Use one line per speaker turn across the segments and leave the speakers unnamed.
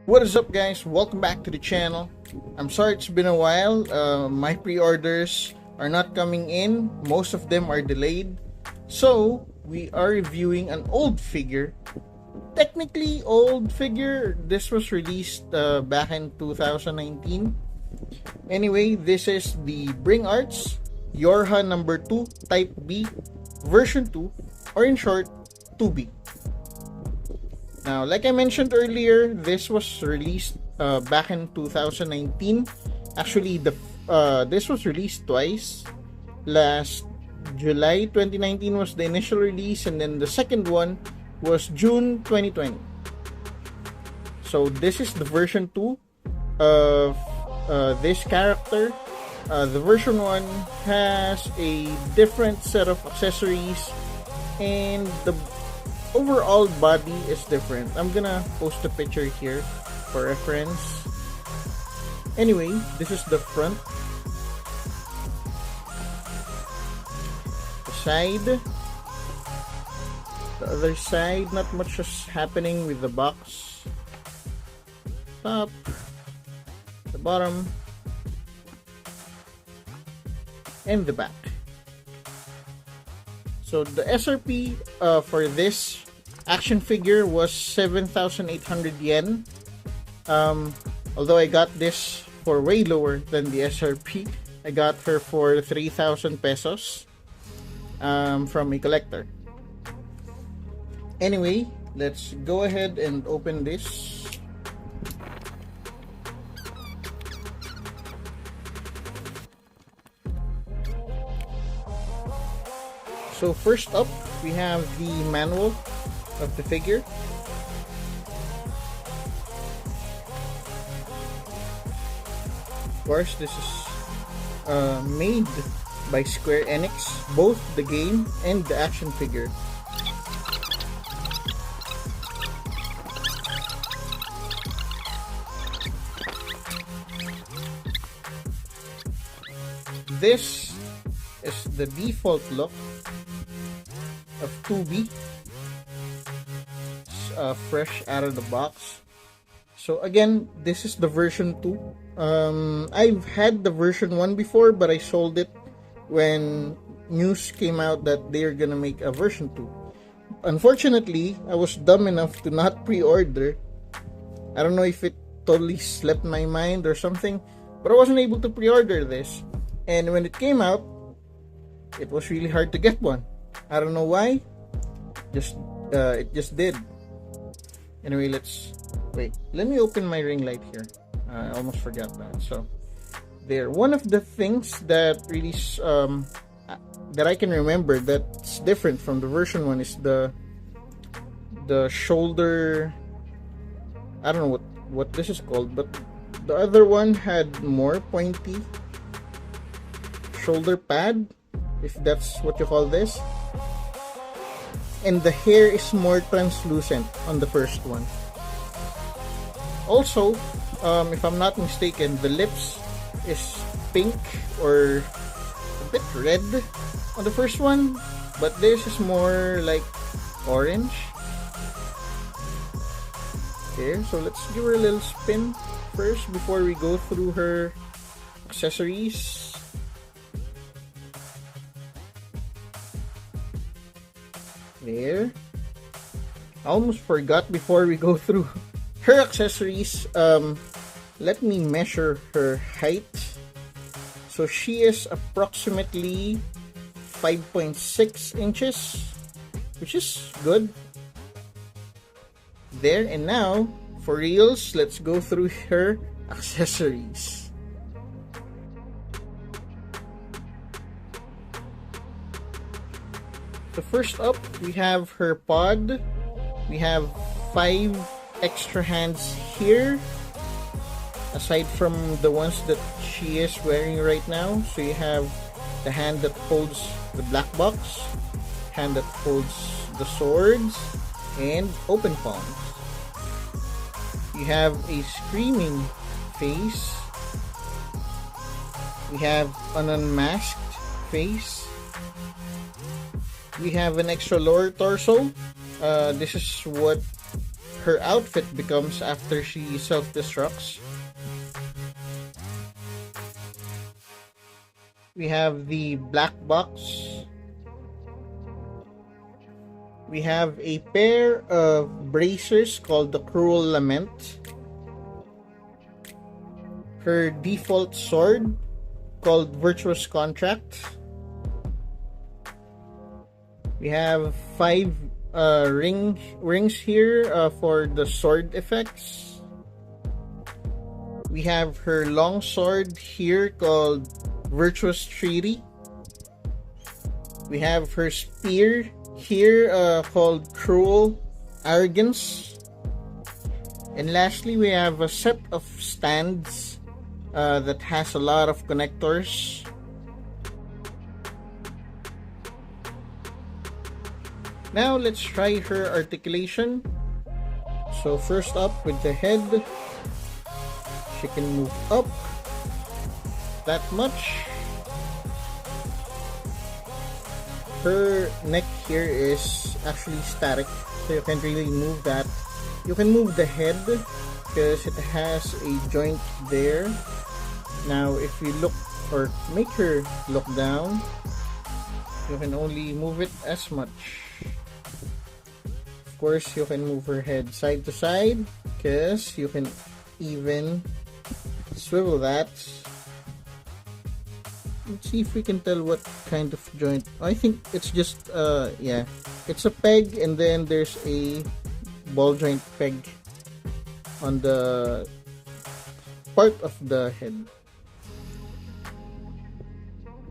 What is up, guys? Welcome back to the channel. I'm sorry it's been a while. My pre-orders are not coming in. Most of them are delayed. So, we are reviewing an old figure. Technically old figure. This was released back in 2019. Anyway, this is the Bring Arts YoRHa number 2 Type B version 2, or in short, 2B. Now, like I mentioned earlier, this was released back in 2019. Actually, this was released twice. Last July 2019 was the initial release, and then the second one was June 2020. So this is the version 2 of this character. The version 1 has a different set of accessories, and the overall body is different. I'm gonna post a picture here for reference. Anyway, this is the front. The side. The other side, not much is happening with the box. Top. The bottom. And the back. So the SRP for this action figure was 7,800 yen. Although I got this for way lower than the SRP. I got her for 3,000 pesos from a collector. Anyway, let's go ahead and open this. So first up, we have the manual of the figure. Of course, this is made by Square Enix, both the game and the action figure. This is the default look of 2B. Fresh out of the box. So again, this is the version 2. I've had the version 1 before, but I sold it when news came out that they're gonna make a version 2. Unfortunately, I was dumb enough to not pre-order. I don't know if it totally slipped my mind or something, but I wasn't able to pre-order this. And when it came out, it was really hard to get one. I don't know why. It just did. Anyway, let me open my ring light here. I almost forgot that. So there, one of the things that really that I can remember that's different from the version 1 is the shoulder. I don't know what this is called, but the other one had more pointy shoulder pad, if that's what you call this. And the hair is more translucent on the first one. Also, if I'm not mistaken, the lips is pink or a bit red on the first one, but this is more like orange. Okay, so let's give her a little spin first before we go through her accessories. There. I almost forgot before we go through her accessories. Let me measure her height. So she is approximately 5.6 inches, which is good. There, and now for reals, let's go through her accessories. So first up, we have her pod. We have 5 extra hands here, aside from the ones that she is wearing right now. So you have the hand that holds the black box, hand that holds the swords, and open palms. You have a screaming face. We have an unmasked face. We have an extra lower torso. This is what her outfit becomes after she self-destructs. We have the black box. We have a pair of bracers called the Cruel Lament. Her default sword called Virtuous Contract. We have 5 rings here for the sword effects. We have her long sword here called Virtuous Treaty. We have her spear here called Cruel Arrogance. And lastly, we have a set of stands that has a lot of connectors. Now let's try her articulation. So first up with the head, she can move up that much. Her neck here is actually static, so you can't really move that. You can move the head because it has a joint there. Now if you look or make her look down, you can only move it as much. Of course, you can move her head side to side because you can even swivel that. Let's see if we can tell what kind of joint. I think it's just yeah, it's a peg and then there's a ball joint peg on the part of the head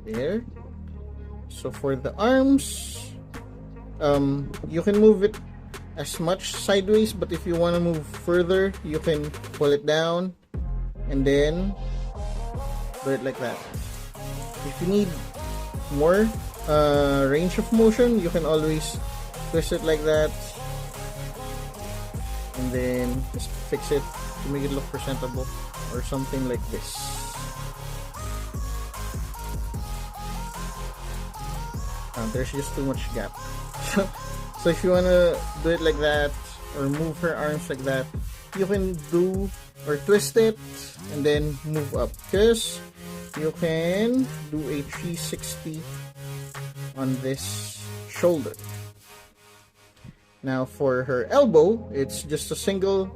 there. So for the arms, you can move it as much sideways, but if you want to move further, you can pull it down and then do it like that. If you need more range of motion, you can always twist it like that and then just fix it to make it look presentable or something like this. There's just too much gap. So if you want to do it like that or move her arms like that, you can do or twist it and then move up, because you can do a 360 on this shoulder. Now for her elbow, it's just a single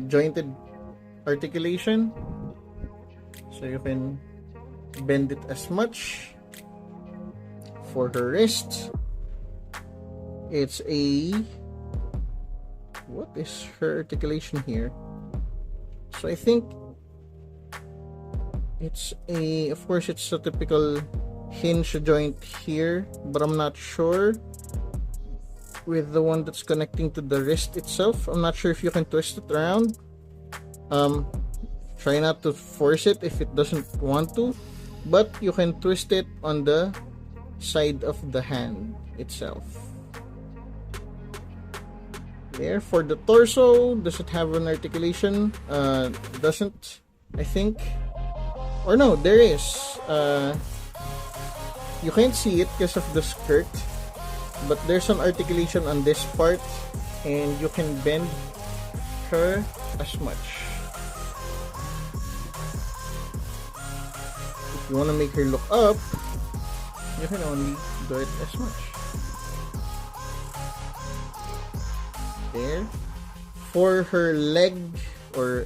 jointed articulation, so you can bend it as much. For her wrist, it's a, what is her articulation here? So I think it's a, of course it's a typical hinge joint here, but I'm not sure with the one that's connecting to the wrist itself. I'm not sure if you can twist it around. Try not to force it if it doesn't want to, but you can twist it on the side of the hand itself. There. For the torso, does it have an articulation? Doesn't, I think. Or no, there is. You can't see it because of the skirt, but there's an articulation on this part and you can bend her as much. If you want to make her look up, you can only do it as much. There. For her leg, or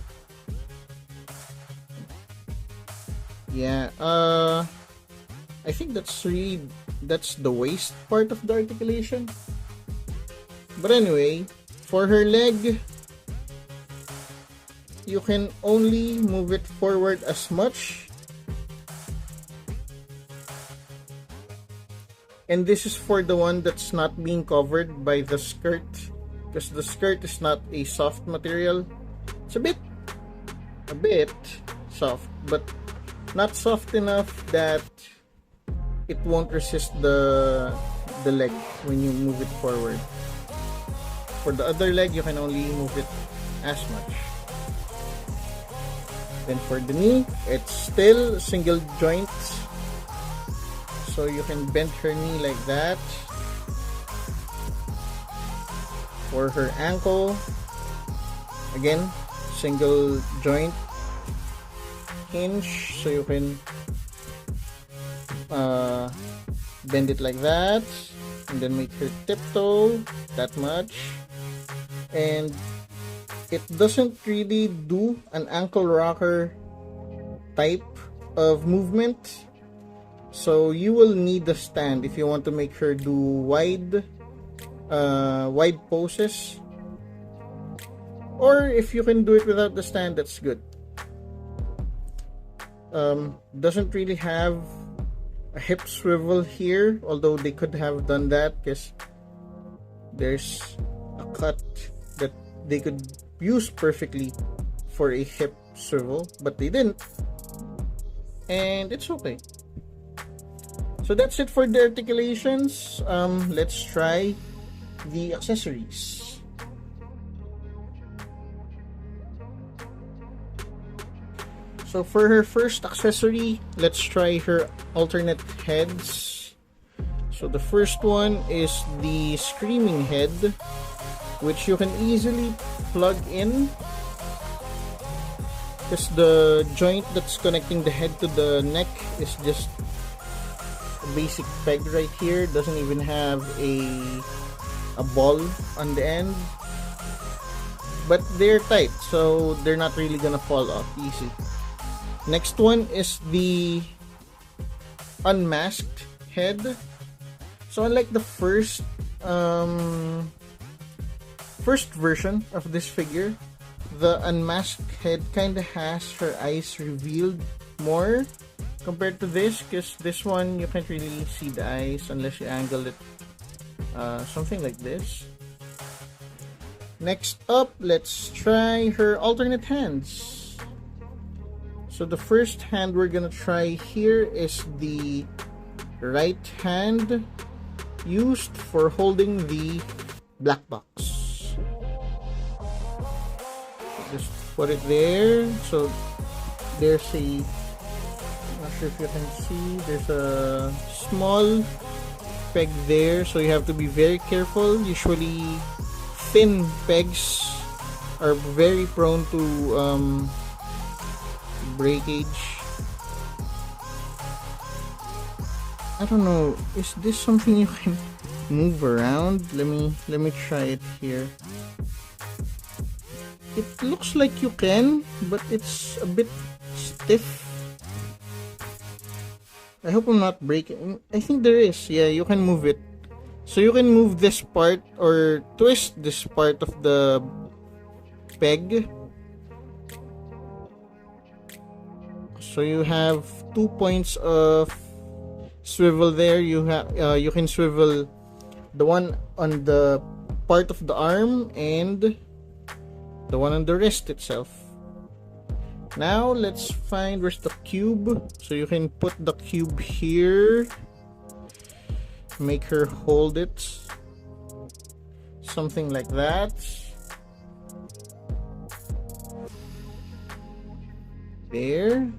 yeah, I think that's the waist part of the articulation. But anyway, for her leg, you can only move it forward as much. And this is for the one that's not being covered by the skirt, because the skirt is not a soft material. It's a bit soft, but not soft enough that it won't resist the leg when you move it forward. For the other leg, you can only move it as much. Then for the knee, it's still single joint, so you can bend her knee like that. For her ankle, again, single joint hinge, so you can bend it like that, and then make her tiptoe that much. And it doesn't really do an ankle rocker type of movement, so you will need a stand if you want to make her do wide poses, or if you can do it without the stand, that's good. Doesn't really have a hip swivel here, although they could have done that because there's a cut that they could use perfectly for a hip swivel, but they didn't, and it's okay. So that's it for the articulations. Let's try the accessories. So for her first accessory, let's try her alternate heads. So the first one is the screaming head, which you can easily plug in because the joint that's connecting the head to the neck is just a basic peg right here. Doesn't even have a ball on the end, but they're tight, so they're not really gonna fall off easy. Next one is the unmasked head. So unlike the first version of this figure, the unmasked head kind of has her eyes revealed more compared to this, because this one you can't really see the eyes unless you angle it something like this. Next up, let's try her alternate hands. So the first hand we're gonna try here is the right hand used for holding the black box. Just put it there. So there's a, I'm not sure if you can see, there's a small peg there, so you have to be very careful. Usually thin pegs are very prone to breakage. I don't know, is this something you can move around? Let me try it here. It looks like you can, but it's a bit stiff. I hope I'm not breaking. I think there is. Yeah, you can move it. So you can move this part or twist this part of the peg. So you have 2 points of swivel there. You can swivel the one on the part of the arm and the one on the wrist itself. Now let's find where's the cube. So you can put the cube here. Make her hold it. Something like that. There.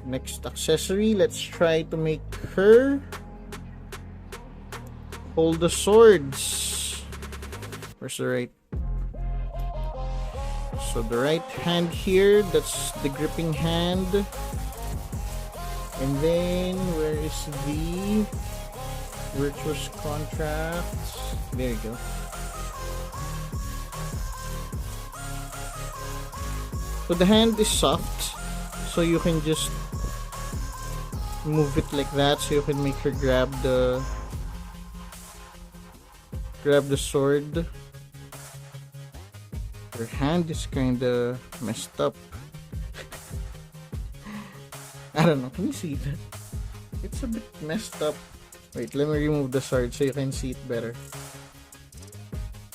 Next accessory, let's try to make her hold the swords. Where's the right? So the right hand here, that's the gripping hand. And then where is the virtuous contract? There you go. So the hand is soft, so you can just move it like that, so you can make her grab the sword. Her hand is kinda messed up. I don't know, can you see that? It's a bit messed up. Wait, let me remove the sword so you can see it better.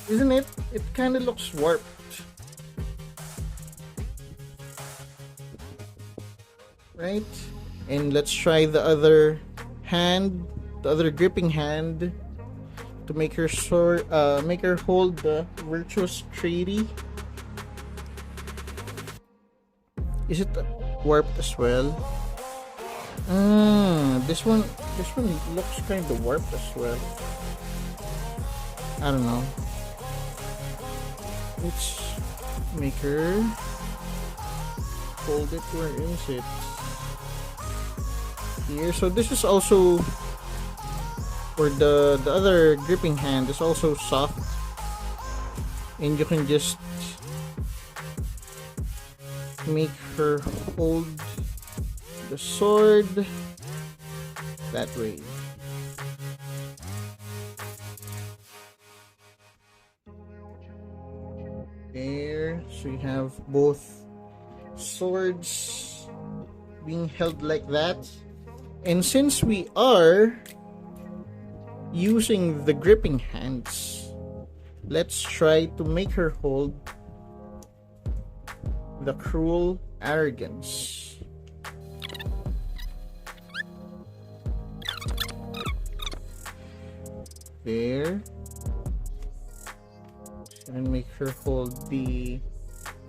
Isn't it? It kinda looks warped. Right? And let's try the other hand, the other gripping hand, to make her make her hold the virtuous treaty. Is it warped as well? This one looks kind of warped as well. I don't know. Let's make her hold it. Where is it? Here. So this is also, or the other gripping hand is also soft, and you can just make her hold the sword that way. There, so you have both swords being held like that. And since we are using the gripping hands, let's try to make her hold the cruel arrogance. There. And make her hold the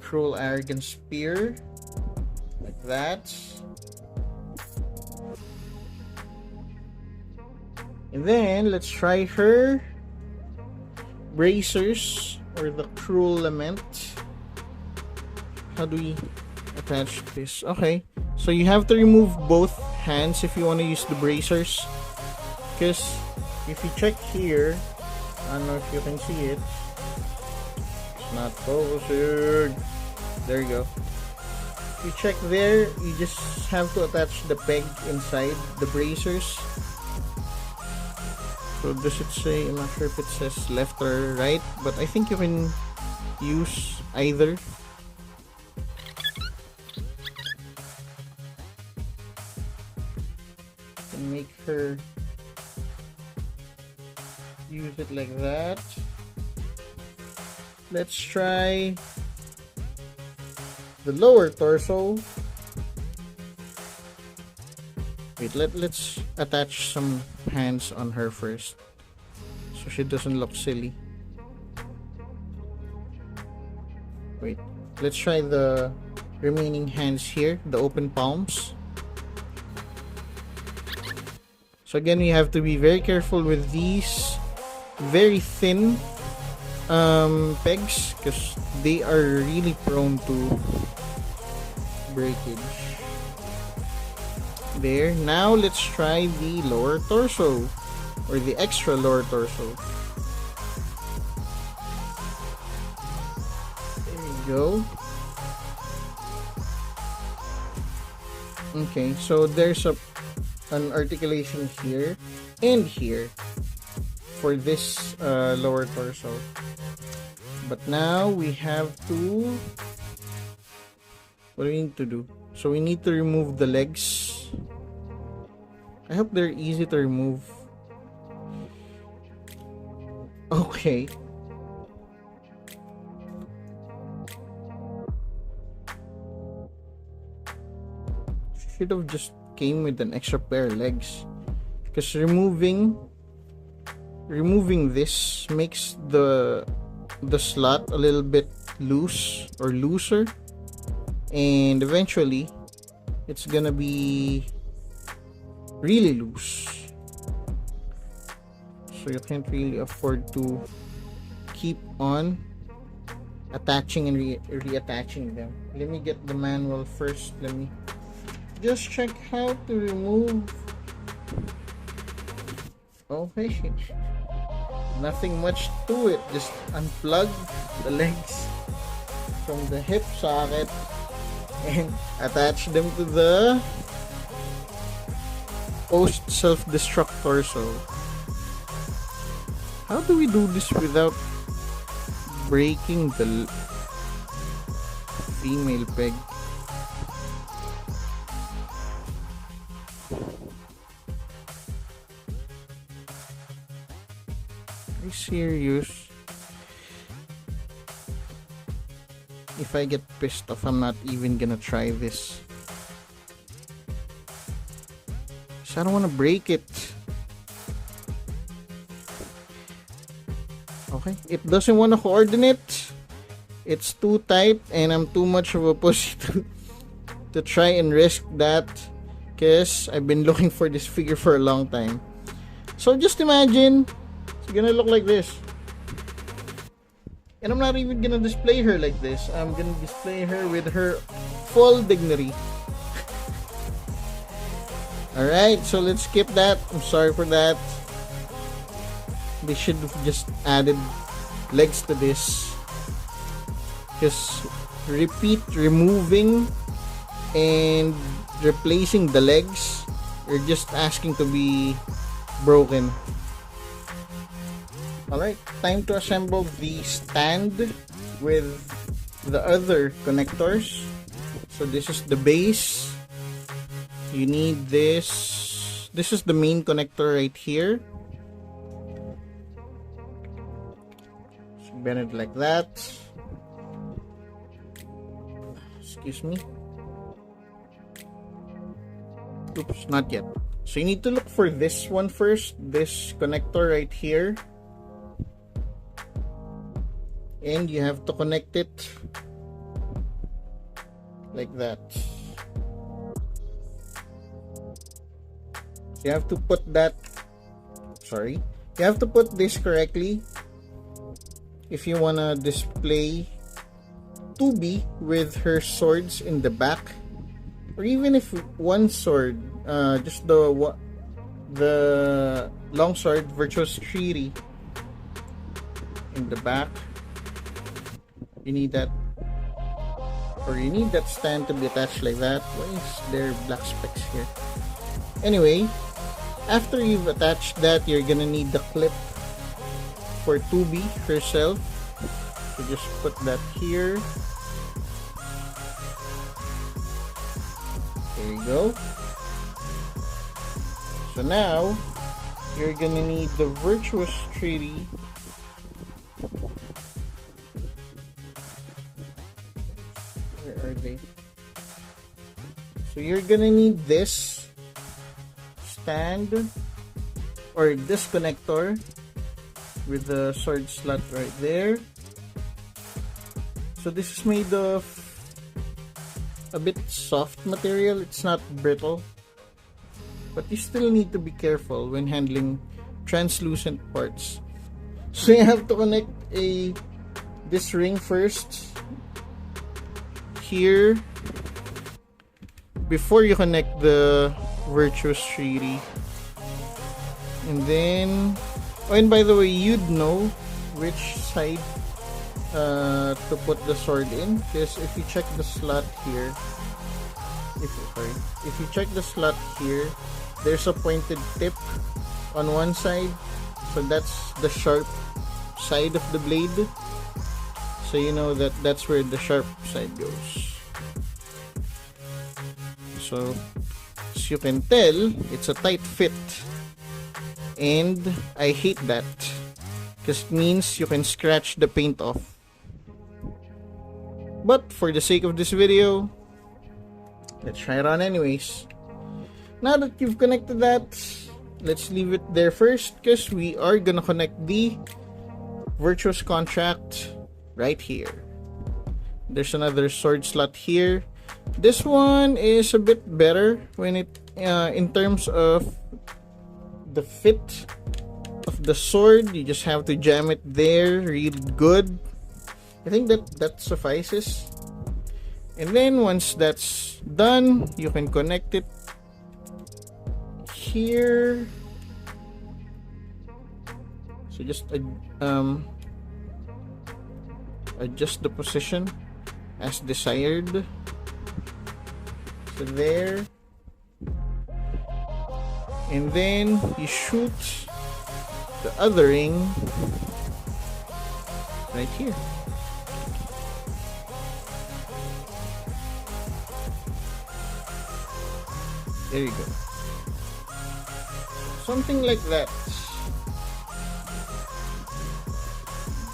cruel arrogance spear like that. And then let's try her bracers, or the cruel lament. How do we attach this? Okay, so you have to remove both hands if you want to use the bracers, because if you check here, I don't know if you can see it, it's not focusing. There you go. If you check there, you just have to attach the peg inside the bracers. So does it say, I'm not sure if it says left or right, but I think you can use either. And make her use it like that. Let's try the lower torso. Wait, let's attach some hands on her first, so she doesn't look silly. Wait, let's try the remaining hands here, the open palms. So again, we have to be very careful with these very thin pegs, because they are really prone to breakage. There. Now let's try the lower torso, or the extra lower torso. There you go. Okay, so there's an articulation here and here for this lower torso. But now we have to, what do we need to do? So we need to remove the legs. I hope they're easy to remove. Okay. Should have just came with an extra pair of legs, because removing this makes the slot a little bit loose or looser, and eventually it's gonna be really loose, so you can't really afford to keep on attaching and reattaching them. Let me get the manual first. Let me just check how to remove. Okay, nothing much to it, just unplug the legs from the hip socket and attach them to the post self-destruct torso. How do we do this without breaking the female peg? Are you serious? If I get pissed off, I'm not even gonna try this. I don't want to break it. Okay, it doesn't want to coordinate. It's too tight, and I'm too much of a pussy to try and risk that, because I've been looking for this figure for a long time. So just imagine, it's gonna look like this. And I'm not even gonna display her like this. I'm gonna display her with her full dignity. Alright, so let's skip that. I'm sorry for that. They should have just added legs to this. Just repeat removing and replacing the legs. You're just asking to be broken. Alright, time to assemble the stand with the other connectors. So this is the base. You need this. This is the main connector right here. So bend it like that. Excuse me. Oops, not yet. So you need to look for this one first. This connector right here. And you have to connect it like that. You have to put that, sorry, you have to put this correctly if you want to display 2B with her swords in the back, or even if one sword, just the long sword Virtuous Treaty in the back. You need that, or you need that stand to be attached like that. Why is there black specks here? Anyway, after you've attached that, you're gonna need the clip for 2B herself. So just put that here. There you go. So now, you're gonna need the Virtuous Treaty. Where are they? So you're gonna need this stand or this connector with the sword slot right there. So this is made of a bit soft material. It's not brittle, but you still need to be careful when handling translucent parts. So you have to connect this ring first here before you connect the Virtuous Treaty. And then, oh, and by the way, you'd know which side to put the sword in, because if you check the slot here, if you check the slot here, there's a pointed tip on one side, so that's the sharp side of the blade. So you know that that's where the sharp side goes. So as you can tell, it's a tight fit, and I hate that because it means you can scratch the paint off. But for the sake of this video, let's try it on anyways. Now that you've connected that, let's leave it there first, because we are gonna connect the Virtuous Contract right here. There's another sword slot here. This one is a bit better when it in terms of the fit of the sword. You just have to jam it there real good. I think that suffices. And then once that's done, you can connect it here. So just adjust the position as desired. So there. And then you shoot the other ring right here. There you go. Something like that.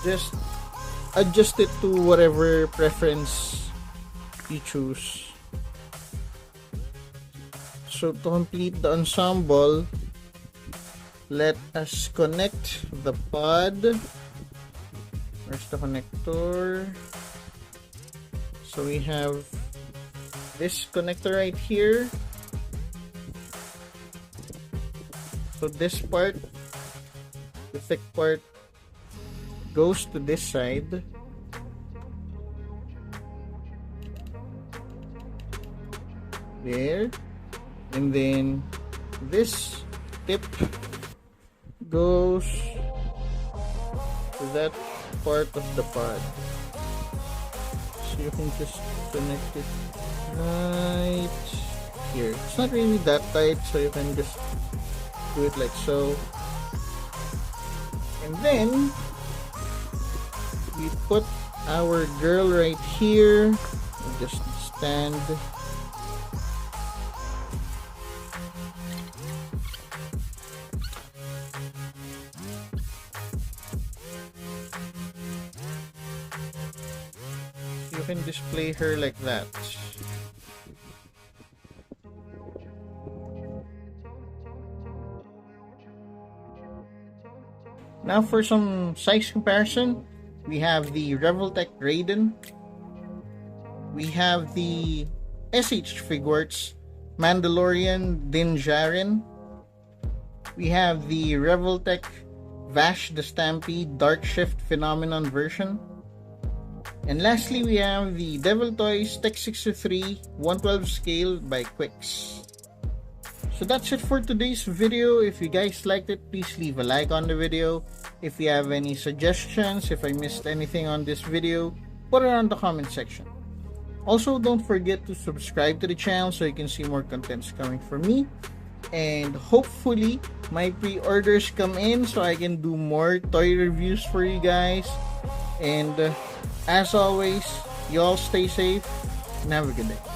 Just adjust it to whatever preference you choose. So to complete the ensemble, let us connect the pod. Where's the connector? So we have this connector right here. So this part, the thick part, goes to this side. There. And then this tip goes to that part of the pod. So you can just connect it right here. It's not really that tight, so you can just do it like so. And then we put our girl right here. We just stand. You can display her like that. Now for some size comparison, we have the Revoltech Raiden. We have the SH Figuarts Mandalorian Din Djarin. We have the Revoltech Vash the Stampede Dark Shift Phenomenon version. And lastly, we have the Devil Toys Tech 63 112 scale by Quicks. So that's it for today's video. If you guys liked it, please leave a like on the video. If you have any suggestions, if I missed anything on this video, put it on the comment section. Also, don't forget to subscribe to the channel so you can see more contents coming from me. And hopefully, my pre-orders come in so I can do more toy reviews for you guys. And as always, you all stay safe and have a good day.